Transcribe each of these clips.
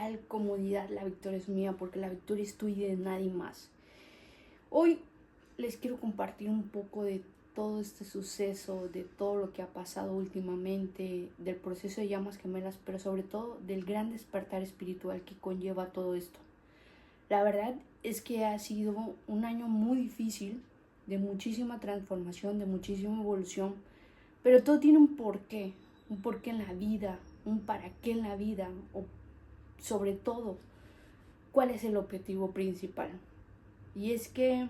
total comodidad, la victoria es mía, porque la victoria es tuya y de nadie más. Hoy les quiero compartir un poco de todo este suceso, de todo lo que ha pasado últimamente, del proceso de llamas gemelas, pero sobre todo del gran despertar espiritual que conlleva todo esto. La verdad es que ha sido un año muy difícil, de muchísima transformación, de muchísima evolución, pero todo tiene un porqué en la vida, un para qué en la vida, o sobre todo, cuál es el objetivo principal. Y es que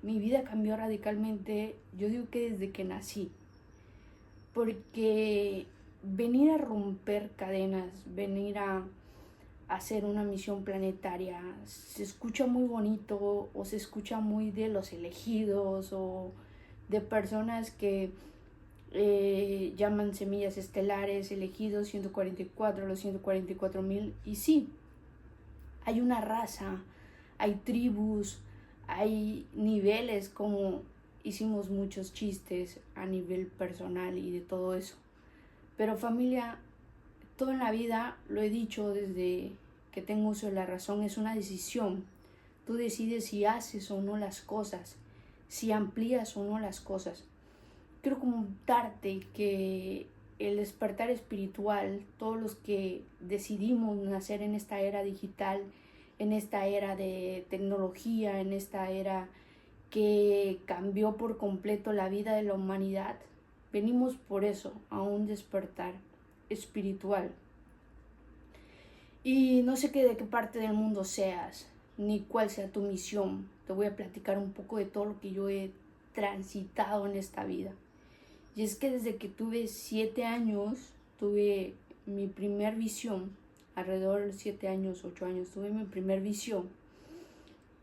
mi vida cambió radicalmente, yo digo que desde que nací, porque venir a romper cadenas, venir a hacer una misión planetaria, se escucha muy bonito o se escucha muy de los elegidos o de personas que llaman semillas estelares, elegidos 144, los 144,000, y sí, hay una raza, hay tribus, hay niveles, como hicimos muchos chistes a nivel personal y de todo eso. Pero familia, todo en la vida, lo he dicho desde que tengo uso de la razón, es una decisión. Tú decides si haces o no las cosas, si amplías o no las cosas. Quiero contarte que el despertar espiritual, todos los que decidimos nacer en esta era digital, en esta era de tecnología, en esta era que cambió por completo la vida de la humanidad, venimos por eso, a un despertar espiritual. Y no sé de qué parte del mundo seas, ni cuál sea tu misión. Te voy a platicar un poco de todo lo que yo he transitado en esta vida. Y es que desde que tuve 7 años, tuve mi primer visión, alrededor de 7 años, 8 años, tuve mi primer visión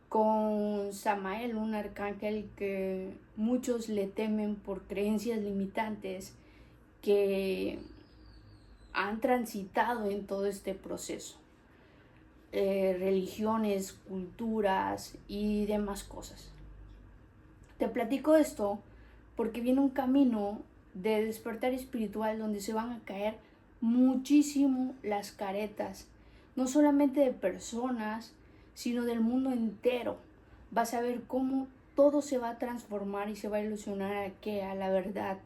con Samael, un arcángel que muchos le temen por creencias limitantes que han transitado en todo este proceso. Religiones, culturas y demás cosas. Te platico esto porque viene un camino de despertar espiritual donde se van a caer muchísimo las caretas, no solamente de personas, sino del mundo entero. Vas a ver cómo todo se va a transformar y se va a ilusionar a qué, a la verdad,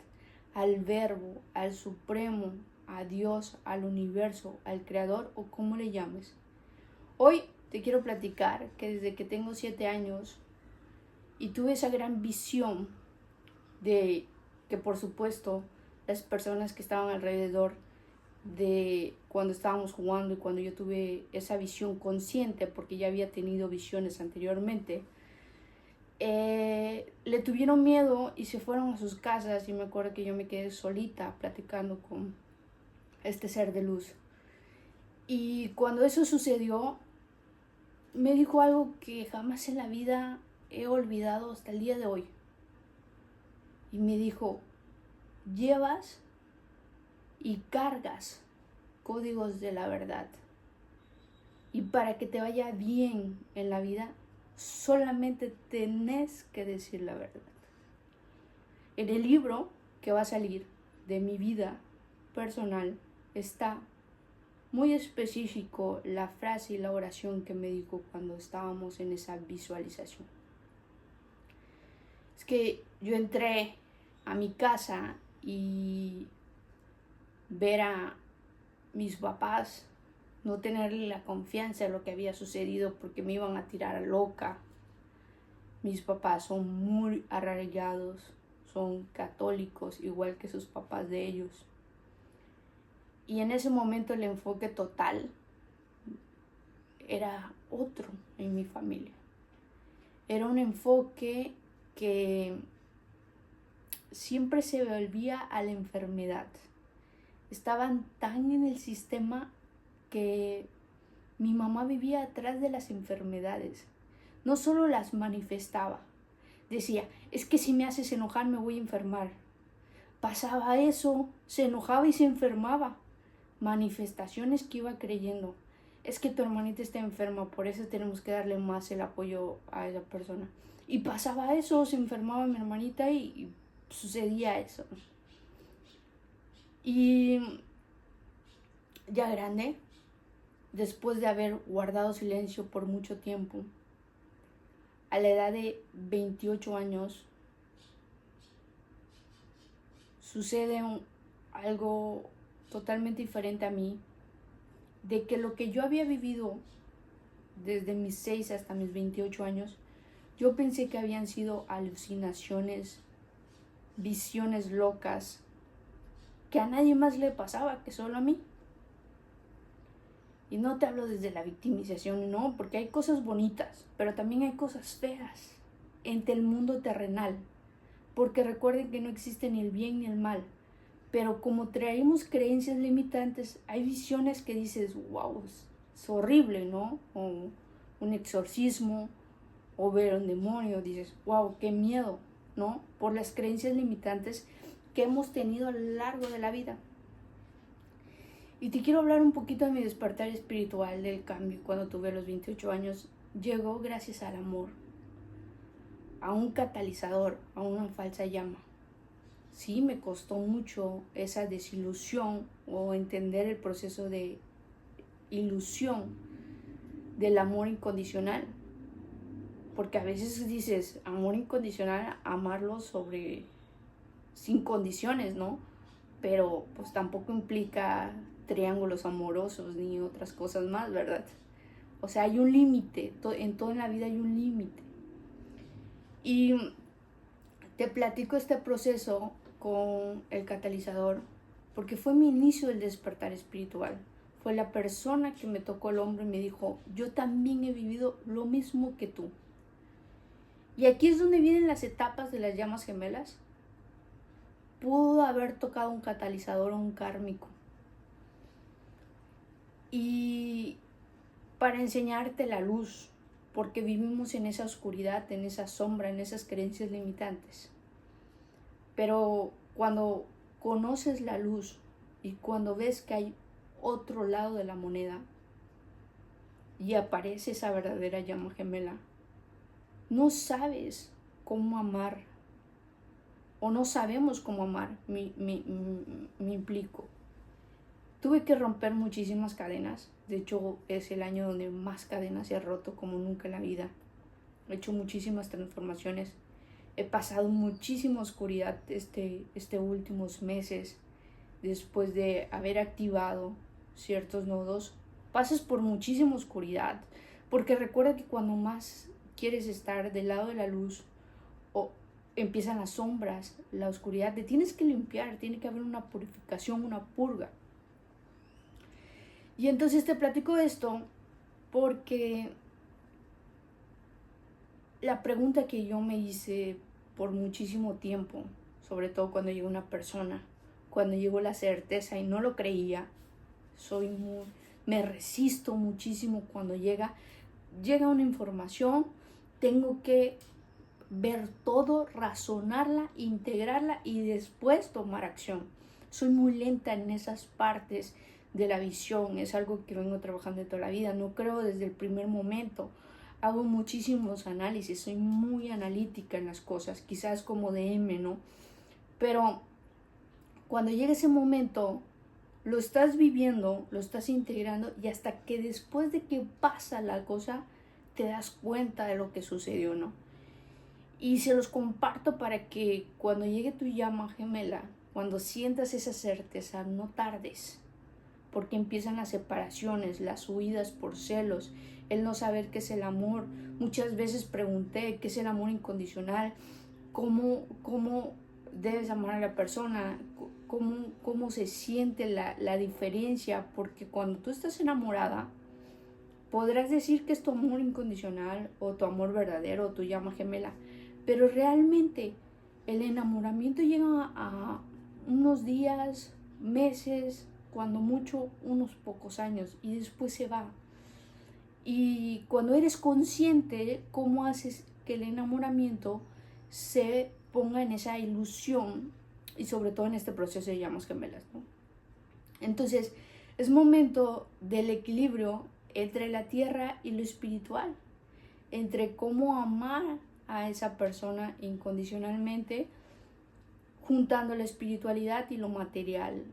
al verbo, al supremo, a Dios, al universo, al creador o como le llames. Hoy te quiero platicar que desde que tengo 7 años y tuve esa gran visión de que, por supuesto, las personas que estaban alrededor de cuando estábamos jugando y cuando yo tuve esa visión consciente, porque ya había tenido visiones anteriormente, le tuvieron miedo y se fueron a sus casas, y me acuerdo que yo me quedé solita platicando con este ser de luz. Y cuando eso sucedió, me dijo algo que jamás en la vida he olvidado hasta el día de hoy. Y me dijo: llevas y cargas códigos de la verdad. Y para que te vaya bien en la vida, solamente tenés que decir la verdad. En el libro que va a salir de mi vida personal está muy específico la frase y la oración que me dijo cuando estábamos en esa visualización. Es que yo entré a mi casa y ver a mis papás no tenerle la confianza en lo que había sucedido porque me iban a tirar a loca. Mis papás son muy arraigados, son católicos, igual que sus papás de ellos. Y en ese momento el enfoque total era otro en mi familia. Era un enfoque que siempre se volvía a la enfermedad. Estaban tan en el sistema que mi mamá vivía atrás de las enfermedades. No solo las manifestaba. Decía: es que si me haces enojar me voy a enfermar. Pasaba eso, se enojaba y se enfermaba. Manifestaciones que iba creyendo: es que tu hermanita está enferma, por eso tenemos que darle más el apoyo a esa persona. Y pasaba eso, se enfermaba mi hermanita y sucedía eso. Y ya grande, después de haber guardado silencio por mucho tiempo, a la edad de 28 años, sucede algo totalmente diferente a mí, de que lo que yo había vivido desde mis 6 hasta mis 28 años, yo pensé que habían sido alucinaciones, visiones locas, que a nadie más le pasaba que solo a mí. Y no te hablo desde la victimización, no, porque hay cosas bonitas, pero también hay cosas feas entre el mundo terrenal, porque recuerden que no existe ni el bien ni el mal, pero como traemos creencias limitantes, hay visiones que dices, wow, es horrible, ¿no? O un exorcismo, o ver un demonio, dices, wow, qué miedo, ¿no? Por las creencias limitantes que hemos tenido a lo largo de la vida. Y te quiero hablar un poquito de mi despertar espiritual, del cambio cuando tuve los 28 años. Llegó gracias al amor, a un catalizador, a una falsa llama. Sí, me costó mucho esa desilusión o entender el proceso de ilusión del amor incondicional. Porque a veces dices, amor incondicional, amarlo sin condiciones, ¿no? Pero pues tampoco implica triángulos amorosos ni otras cosas más, ¿verdad? O sea, hay un límite, en toda la vida hay un límite. Y te platico este proceso con el catalizador porque fue mi inicio del despertar espiritual. Fue la persona que me tocó el hombro y me dijo, yo también he vivido lo mismo que tú. Y aquí es donde vienen las etapas de las llamas gemelas. Pudo haber tocado un catalizador o un kármico. Y para enseñarte la luz, porque vivimos en esa oscuridad, en esa sombra, en esas creencias limitantes. Pero cuando conoces la luz y cuando ves que hay otro lado de la moneda y aparece esa verdadera llama gemela, no sabes cómo amar o no sabemos cómo amar, me implico. Tuve que romper muchísimas cadenas. De hecho, es el año donde más cadenas he roto como nunca en la vida. He hecho muchísimas transformaciones. He pasado muchísima oscuridad este últimos meses. Después de haber activado ciertos nodos, pasas por muchísima oscuridad. Porque recuerda que cuando más quieres estar del lado de la luz, o empiezan las sombras, la oscuridad, te tienes que limpiar, tiene que haber una purificación, una purga. Y entonces te platico esto porque la pregunta que yo me hice por muchísimo tiempo, sobre todo cuando llegó una persona, cuando llegó la certeza y no lo creía, me resisto muchísimo cuando llega una información, tengo que ver todo, razonarla, integrarla y después tomar acción. Soy muy lenta en esas partes de la visión, es algo que vengo trabajando de toda la vida, no creo desde el primer momento, hago muchísimos análisis, soy muy analítica en las cosas, quizás como de M, ¿no? Pero cuando llega ese momento, lo estás viviendo, lo estás integrando y hasta que después de que pasa la cosa, te das cuenta de lo que sucedió, ¿no? Y se los comparto para que cuando llegue tu llama gemela, cuando sientas esa certeza, no tardes, porque empiezan las separaciones, las huidas por celos, el no saber qué es el amor. Muchas veces pregunté qué es el amor incondicional, cómo debes amar a la persona, cómo se siente la diferencia, porque cuando tú estás enamorada, podrás decir que es tu amor incondicional o tu amor verdadero o tu llama gemela, pero realmente el enamoramiento llega a unos días, meses, cuando mucho unos pocos años y después se va. Y cuando eres consciente, ¿cómo haces que el enamoramiento se ponga en esa ilusión y sobre todo en este proceso de llamas gemelas, ¿no? Entonces es momento del equilibrio entre la tierra y lo espiritual, entre cómo amar a esa persona incondicionalmente, juntando la espiritualidad y lo material,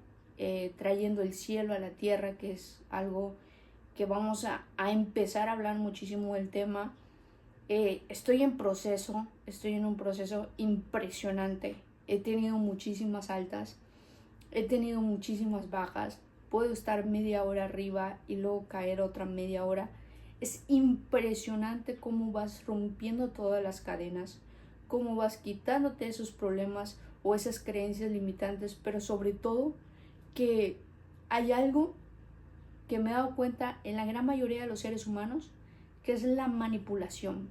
trayendo el cielo a la tierra, que es algo que vamos a empezar a hablar muchísimo del tema. Estoy en un proceso impresionante. He tenido muchísimas altas, he tenido muchísimas bajas. Puedo estar media hora arriba y luego caer otra media hora. Es impresionante cómo vas rompiendo todas las cadenas, cómo vas quitándote esos problemas o esas creencias limitantes, pero sobre todo que hay algo que me he dado cuenta en la gran mayoría de los seres humanos, que es la manipulación.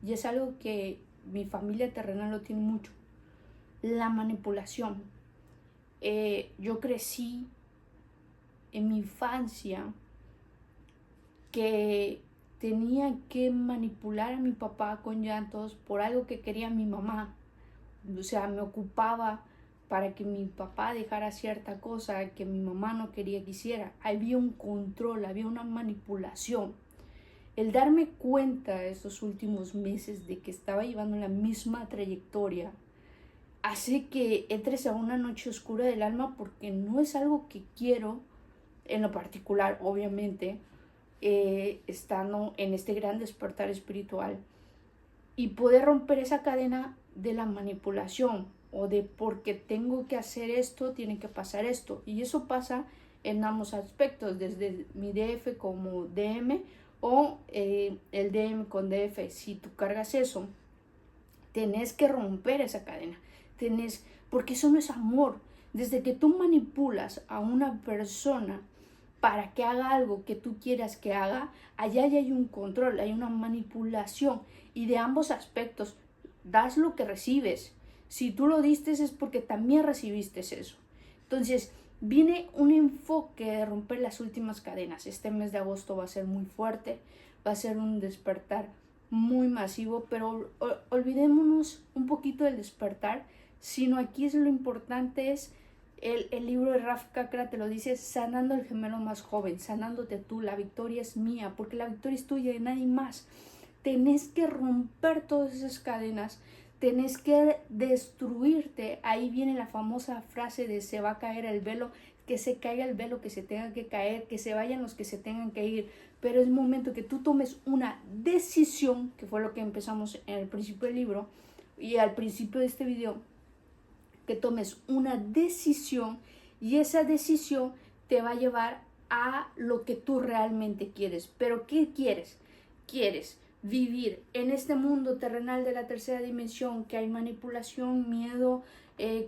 Y es algo que mi familia terrenal lo tiene mucho. La manipulación. Yo crecí en mi infancia que tenía que manipular a mi papá con llantos por algo que quería mi mamá. O sea, me ocupaba para que mi papá dejara cierta cosa que mi mamá no quería que hiciera. Había un control, había una manipulación. El darme cuenta estos últimos meses de que estaba llevando la misma trayectoria hace que entres a una noche oscura del alma, porque no es algo que quiero en lo particular, obviamente, estando en este gran despertar espiritual, y poder romper esa cadena de la manipulación o de porque tengo que hacer esto, tiene que pasar esto. Y eso pasa en ambos aspectos, desde mi DF como DM o el DM con DF. Si tú cargas eso, tenés que romper esa cadena. Porque eso no es amor. Desde que tú manipulas a una persona para que haga algo que tú quieras que haga, allá ya hay un control, hay una manipulación. Y de ambos aspectos, das lo que recibes. Si tú lo diste es porque también recibiste eso. Entonces, viene un enfoque de romper las últimas cadenas. Este mes de agosto va a ser muy fuerte, va a ser un despertar muy masivo, pero olvidémonos un poquito del despertar, sino aquí es lo importante es el libro de Raf Kakra te lo dice, sanando al gemelo más joven, sanándote tú, la victoria es mía, porque la victoria es tuya y de nadie más. Tenés que romper todas esas cadenas, tenés que destruirte. Ahí viene la famosa frase de se va a caer el velo, que se caiga el velo que se tenga que caer, que se vayan los que se tengan que ir, pero es momento que tú tomes una decisión, que fue lo que empezamos en el principio del libro y al principio de este video, que tomes una decisión y esa decisión te va a llevar a lo que tú realmente quieres. ¿Pero qué quieres? ¿Quieres vivir en este mundo terrenal de la tercera dimensión, que hay manipulación, miedo,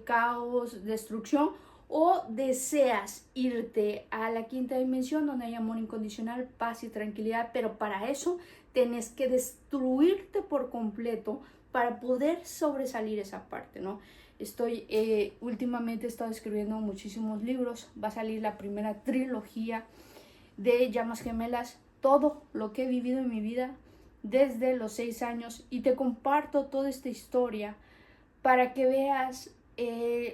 caos, destrucción? ¿O deseas irte a la quinta dimensión donde hay amor incondicional, paz y tranquilidad? Pero para eso tenés que destruirte por completo para poder sobresalir esa parte, ¿no? Últimamente he estado escribiendo muchísimos libros. Va a salir la primera trilogía de Llamas Gemelas, todo lo que he vivido en mi vida desde los 6 años, y te comparto toda esta historia para que veas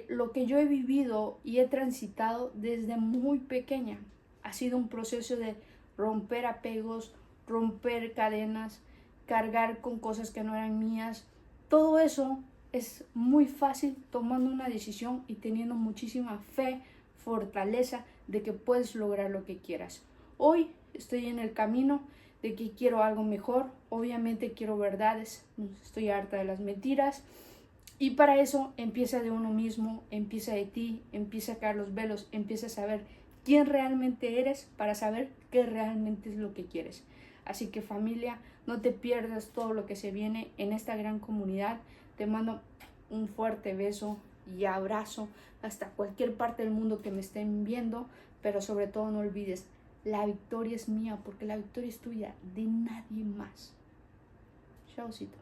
lo que yo he vivido y he transitado desde muy pequeña. Ha sido un proceso de romper apegos, romper cadenas, cargar con cosas que no eran mías. Todo eso es muy fácil tomando una decisión y teniendo muchísima fe, fortaleza de que puedes lograr lo que quieras. Hoy estoy en el camino de que quiero algo mejor. Obviamente quiero verdades, estoy harta de las mentiras. Y para eso empieza de uno mismo, empieza de ti, empieza a caer los velos, empieza a saber quién realmente eres para saber qué realmente es lo que quieres. Así que familia, no te pierdas todo lo que se viene en esta gran comunidad. Te mando un fuerte beso y abrazo hasta cualquier parte del mundo que me estén viendo, pero sobre todo no olvides, la victoria es mía porque la victoria es tuya, de nadie más. Chaucito.